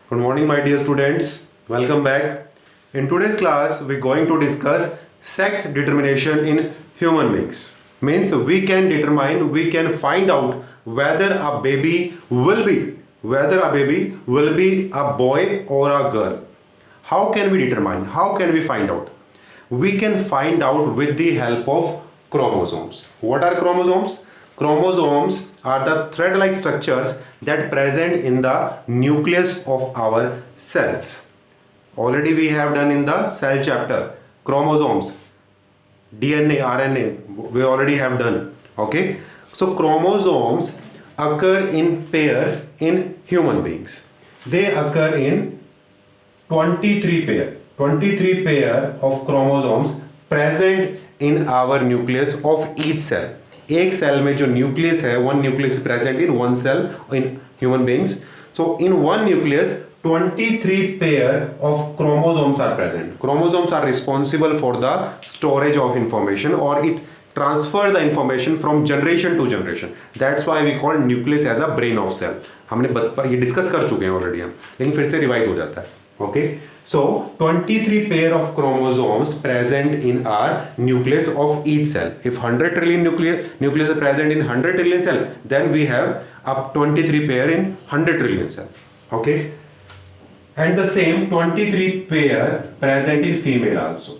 Good morning, my dear students. Welcome back. In today's class, we're going to discuss sex determination in human beings. Means we can find out whether a baby will be a boy or a girl. How can we determine? How can we find out? We can find out with the help of chromosomes. What are chromosomes? Chromosomes are the thread-like structures that present in the nucleus of our cells. Already we have done in the cell chapter. Chromosomes, DNA, RNA, we already have done. Okay. So chromosomes occur in pairs in human beings. They occur in 23 pair of chromosomes present in our nucleus of each cell. एक cell में जो nucleus है, one nucleus present in one cell in human beings. So in one nucleus 23 pair of chromosomes are present. Chromosomes are responsible for the storage of information, or it transfer the information from generation to generation. That's why we call nucleus as a brain of cell. हमने ये discuss कर चुके हैं already हम, लेकिन फिर से revise हो जाता है. Okay, so 23 pair of chromosomes present in our nucleus of each cell. If 100 trillion nucleus are present in 100 trillion cell, then we have up 23 pair in 100 trillion cell. Okay, and the same 23 pair present in female also.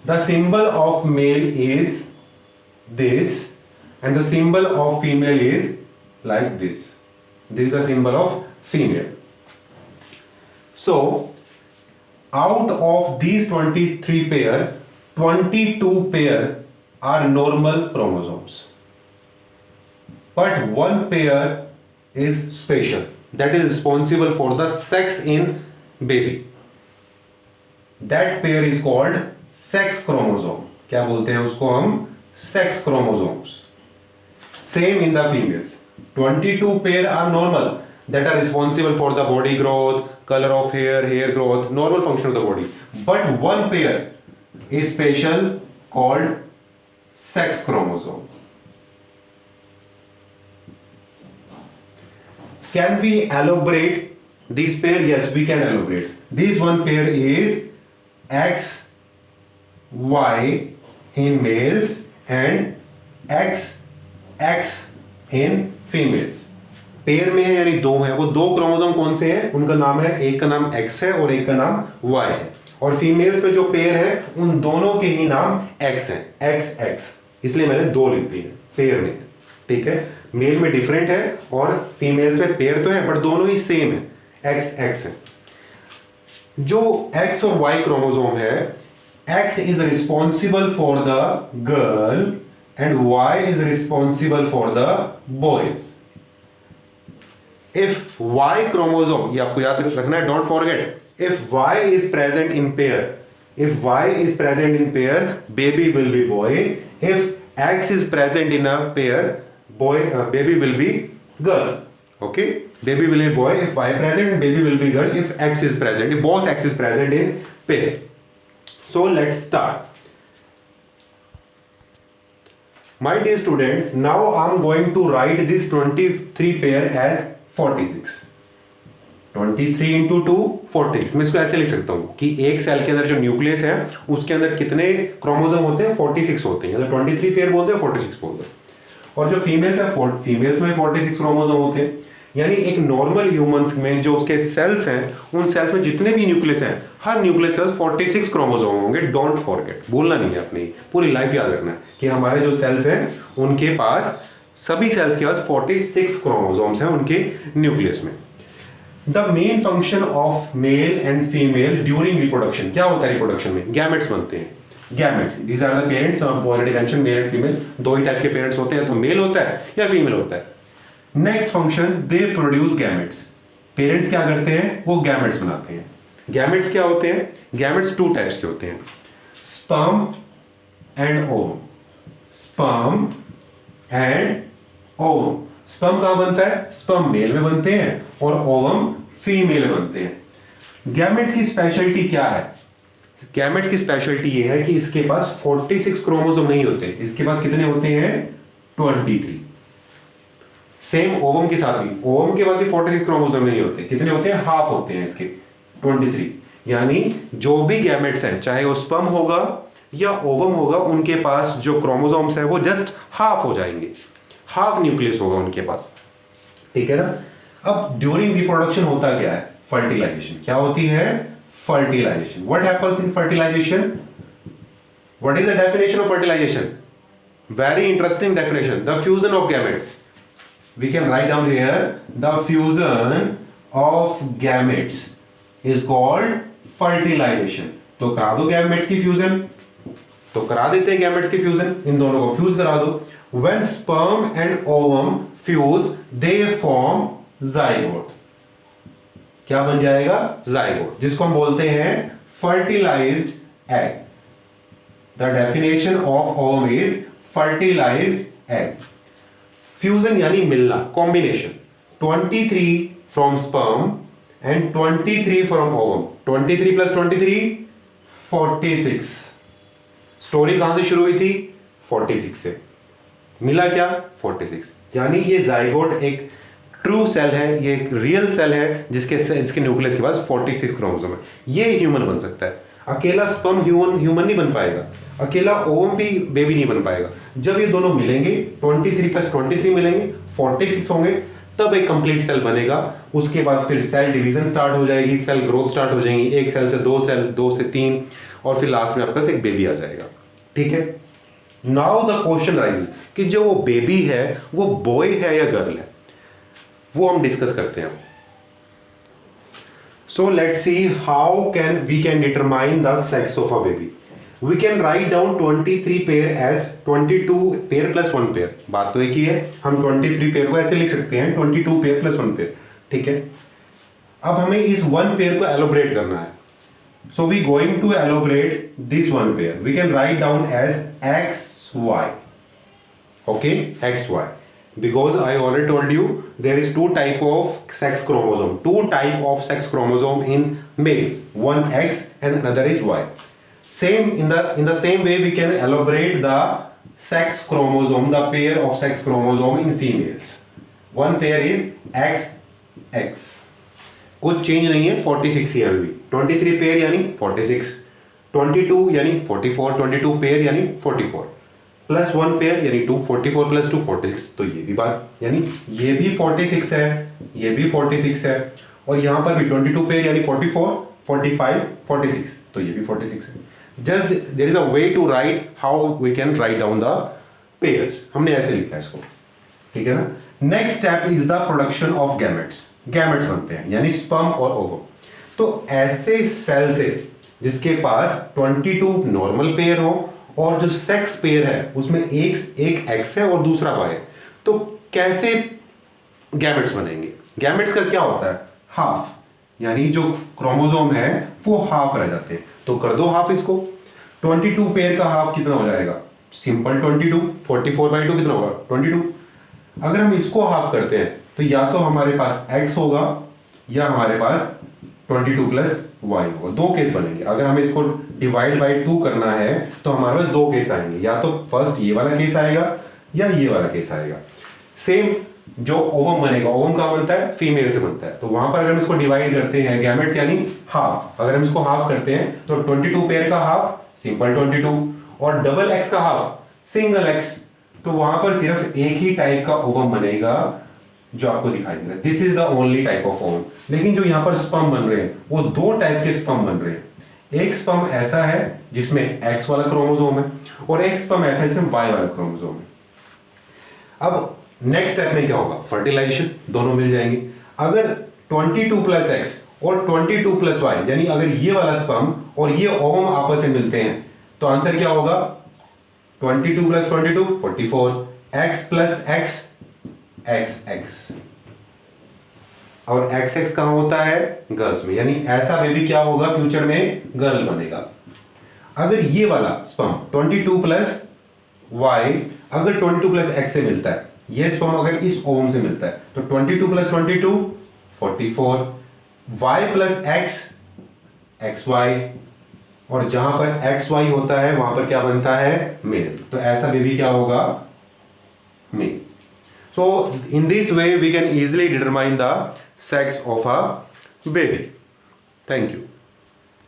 The symbol of male is this, and the symbol of female is like this. This is the symbol of female. So, out of these 23 pair, 22 pair are normal chromosomes. But one pair is special, that is responsible for the sex in baby. That pair is called sex chromosome. क्या बोलते हैं उसको हम? Sex chromosomes. Same in the females. 22 pair are normal, that are responsible for the body growth, color of hair growth, normal function of the body. But one pair is special, called sex chromosome. Can we elaborate this pair? Yes, we can elaborate. This one pair is XY in males and XX in females. Pair में है, यानी दो है. वो दो chromosome कौन से हैं? उनका नाम है, एक का नाम X है और एक का नाम Y है. और फीमेल्स में जो पेयर है उन दोनों के ही नाम X हैं, XX. इसलिए मैंने दो लिख दिए पेयर में. ठीक है, मेल में डिफरेंट है और फीमेल्स में पेयर तो है, बट दोनों ही सेम है, XX है. जो X और Y क्रोमोसोम है, X is responsible for the girl and Y is responsible for the boys. If Y chromosome, ये आपको याद रखना है, don't forget, if Y is present in pair, baby will be boy. If X is present in a pair, baby will be girl. Okay, baby will be boy if Y present, baby will be girl if X is present, if both X is present in pair. So let's start. My dear students, now I'm going to write this 23 pair as 46. 23 into 2 46. मैं इसको ऐसे लिख सकता हूँ कि एक cell के अंदर जो न्यूक्लियस है उसके अंदर कितने क्रोमोसोम होते हैं? 46 होते हैं. मतलब 23 पेयर बोलते हैं, 46 बोलते हैं. और जो फीमेल्स है, फीमेल्स में 46 क्रोमोसोम होते हैं. यानी एक नॉर्मल ह्यूमंस में जो उसके सेल्स हैं, उन सेल्स में जितने भी न्यूक्लियस हैं, हर न्यूक्लियस के पास 46 क्रोमोसोम होंगे. डोंट फॉरगेट, भूलना नहीं है, अपनी पूरी लाइफ याद रखना है कि हमारे जो सेल्स हैं उनके पास, सभी सेल्स के पास 46 क्रोमोसोम्स हैं उनके न्यूक्लियस में. The main function of male and female during reproduction. क्या होता है रिप्रोडक्शन में? गैमेट्स बनते हैं. Gametes, these are the parents. Already mention, male and female दो ही टाइप के पेरेंट्स होते हैं, तो मेल होता है या फीमेल होता है. Next function, they produce gametes. Parents क्या करते हैं? वो गैमेट्स बनाते हैं. गैमेट्स क्या होते हैं? गैमेट्स टू टाइप्स के होते हैं, sperm and ovum. Sperm and ovum. Sperm कहां बनता है? स्पर्म मेल में बनते हैं और ओवम फीमेल में बनते हैं. गैमेट्स की स्पेशलिटी क्या है? गैमेट्स की स्पेशलिटी ये है कि इसके पास 46 क्रोमोसोम नहीं होते, इसके पास कितने होते हैं? 23. सेम ओवम के साथ भी, ओवम के पास भी 46 क्रोमोसोम नहीं होते, कितने होते हैं, हाफ होते हैं इसके, 23। यानी जो भी गैमेट्स हैं, चाहे वो स्पर्म होगा या ओवम होगा, उनके पास जो क्रोमोसोम्स है वो जस्ट हाफ हो जाएंगे, हाफ न्यूक्लियस होगा उनके पास, ठीक है ना। अब ड्यूरिंग रिप्रोडक्शन होता क्या है, फर्टिलाइजेशन। क्या होती है, fertilisation. What happens in fertilisation, what is the definition of fertilisation, very interesting definition, the fusion of gametes. We can write down here, the fusion of gametes is called fertilization। तो करा दो gametes की fusion, तो करा देते हैं gametes की fusion, इन दोनों को फ्यूज करा दो। When sperm and ovum fuse, they form zygote। क्या बन जाएगा, zygote, जिसको हम बोलते हैं fertilized egg। The definition of ovum is fertilized egg। Fusion यानी मिलना, combination, 23 from sperm and 23 from ovum, 23 plus 23 46। Story कहां से शुरू हुई थी, 46 से, मिला क्या, 46। यानी ये जाइगोट एक ट्रू सेल है, ये एक रियल सेल है जिसके न्यूक्लियस के पास 46 क्रोमोसोम है। ये ह्यूमन बन सकता है। अकेला स्पर्म ह्यूमन नहीं बन पाएगा, अकेला ओवम भी बेबी नहीं बन पाएगा। जब ये दोनों मिलेंगे, 23 प्लस 23 मिलेंगे, 46 होंगे, तब एक कंप्लीट सेल बनेगा। उसके बाद फिर सेल डिवीजन स्टार्ट हो जाएगी, सेल ग्रोथ स्टार्ट हो जाएगी, एक सेल से 2 सेल, 2 से 3, और फिर लास्ट में आपके पास एक बेबी आ जाएगा, ठीक है। नाउ द क्वेश्चन राइज कि जो वो बेबी है वो बॉय है या गर्ल है, वो हम डिस्कस करते हैं। So let's see how we can determine the sex of a baby. We can write down 23 pair as 22 pair plus 1 pair। बात तो एक ही है, हम 23 पेयर को ऐसे लिख सकते हैं 22 पेयर प्लस 1 पेयर, ठीक है। अब हमें इस 1 पेयर को एलोबरेट करना है। So we going to elaborate this 1 pair. We can write down as XY, okay, XY, because I already told you there is 2 type of sex chromosome, 2 type of sex chromosome in males, one X and another is Y. Same in the same way we can elaborate the sex chromosome, the pair of sex chromosome in females. One pair is XX, कुछ change नहीं है, 46 यहाँ भी, 23 pair यानी 46, 22 यानी 44, 22 pair यानी 44, plus 1 pair यानी 2, 44 plus 2 46। तो ये भी बात, यानी ये भी 46 है, ये भी 46 है, और यहाँ पर भी 22 पेयर यानी 44, 45, 46, तो ये भी 46 है। Just there is a way to write how we can write down the pairs, हमने ऐसे लिखा है इसको, ठीक है ना। Next step is the production of gametes. Gametes बनते हैं यानी स्पर्म और ओवम। तो ऐसे सेल से जिसके पास 22 नॉर्मल पेयर हो और जो सेक्स पेयर है उसमें एक एक्स है और दूसरा वाई है, तो कैसे गैमेट्स बनेंगे। गैमेट्स का क्या होता है, हाफ, यानी जो क्रोमोसोम है वो हाफ रह जाते हैं। तो कर दो हाफ इसको, 22 पेयर का हाफ कितना हो जाएगा, सिंपल 22, 44/2 कितना होगा 22। अगर हम इसको हाफ करते हैं तो या तो हमारे पास x होगा या हमारे पास 22 प्लस y होगा। 2 केस बनेंगे। अगर हमें इसको डिवाइड बाय 2 करना है तो हमारे पास 2 केस आएंगे, या तो फर्स्ट ये वाला केस आएगा या ये वाला केस आएगा। सेम जो ओवम बनेगा, ओवम कहाँ बनता है, फीमेल से बनता है, तो वहां पर अगर हम इसको डिवाइड करते हैं गैमेट्स यानी हाफ, अगर हम इसको हाफ करते हैं तो 22 पेयर का हाफ सिंपल 22 और डबल एक्स का हाफ सिंगल एक्स, तो वहां पर सिर्फ एक ही टाइप का ओवम बनेगा जो आपको दिखाई दे रहा है। This is the only type of ovum. लेकिन जो यहाँ पर स्पर्म बन रहे हैं वो 2 टाइप के स्पर्म बन रहे हैं। एक स्पर्म ऐसा है जिसमें एक्स वाला क्रोमोसोम है और एक स्पर्म ऐसा है जिसमें वाई वाला क्रोमोसोम है। अब नेक्स्ट स्टेप में क्या होगा, फर्टिलाइजेशन, दोनों मिल जाएंगे। अगर 22 प्लस एक्स और 22 प्लस वाई, यानी अगर ये वाला स्पर्म और ये ओवम आपस में मिलते हैं तो आंसर क्या होगा, 22 plus 22 44, x plus x XX, और XX कहां होता है, गर्ल्स में, यानी ऐसा बेबी क्या होगा फ्यूचर में, गर्ल बनेगा। अगर ये वाला स्पर्म 22 प्लस y अगर 22 प्लस x से मिलता है, ये स्पर्म अगर इस ओवम से मिलता है तो 22 plus 22 44, y plus x XY, और जहां पर XY होता है वहां पर क्या बनता है, मेल। तो ऐसा बेबी क्या होगा, mail. So in this way we can easily determine the sex of a baby. Thank you.